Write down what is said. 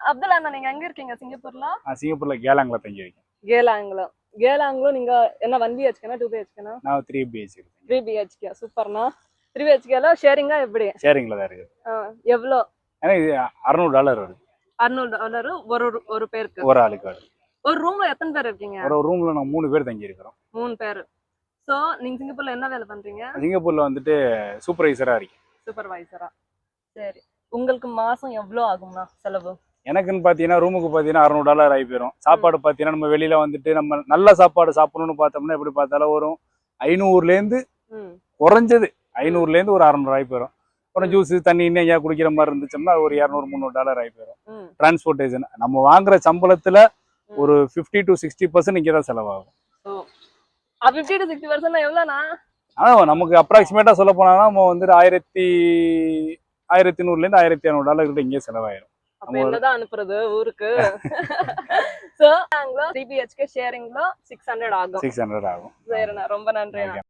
அப்துல் அண்ணா நீங்க எங்க இருக்கீங்க சிங்கப்பூர்ல? சிங்கப்பூர்ல கேலாங்ல தங்கி இருக்கேன். கேலாங்குளம். கேலாங்குளம் நீங்க என்ன 1 BHK 2 BHK? நான் 3 BHK இருக்கேன். 3 BHK சூப்பர்ண்ணா. 3 BHKல ஷேரிங்கா எப்படி? ஷேரிங்ல தான் இருக்கு. எவ்வளோ? ஏன்னா இது $600 வருது. $600 ஒரு ஒரு பேருக்கு. ஒரு ஆளுக்கு வருது. ஒரு ரூம்ல எத்தனை பேர் இருக்கீங்க? ஒரு ரூம்ல நான் 3 பேர் தங்கி இருக்கிறோம். 3 பேர். சோ நீங்க சிங்கப்பூர்ல என்ன வேலை பண்றீங்க? சிங்கப்பூர்ல வந்துட்டு சூப்பர்வைசரா இருக்கேன். சூப்பர்வைசரா. சரி. உங்களுக்கு மாசம் எவ்வளோ ஆகும்ண்ணா செலவு? எனக்குன்னு பார்த்தீங்கன்னா ரூமுக்கு பார்த்தீங்கன்னா $600 ஆகி போயிடும். சாப்பாடு பார்த்தீங்கன்னா நம்ம வெளியில வந்துட்டு நம்ம நல்ல சாப்பாடு சாப்பிடணும்னு பார்த்தோம்னா எப்படி பார்த்தாலும் வரும் 500லேருந்து குறைஞ்சது 500லேருந்து ஒரு 600 ஆகி போயிடும். அப்புறம் ஜூஸ் தண்ணி இன்னும் எங்கேயா குடிக்கிற மாதிரி இருந்துச்சோம்னா ஒரு $200-300 ஆகி போயிடும். டிரான்ஸ்போர்ட்டேஷன் நம்ம வாங்குற சம்பளத்துல ஒரு 50 to 60% இங்கே தான் செலவாகும். 50 to 60% எவ்வளோண்ணா? நமக்கு அப்ராக்சிமேட்டா சொல்ல போனா நம்ம வந்துட்டு 1100லேருந்து $1500 கிட்ட இங்கே செலவாயிடும். அப்ப என்னதான் அனுப்புறது ஊருக்கு? சோ 3 BHK ஷேரிங்ல 600 ஆகும். 600 ஆகும். சரிண்ணா ரொம்ப நன்றி.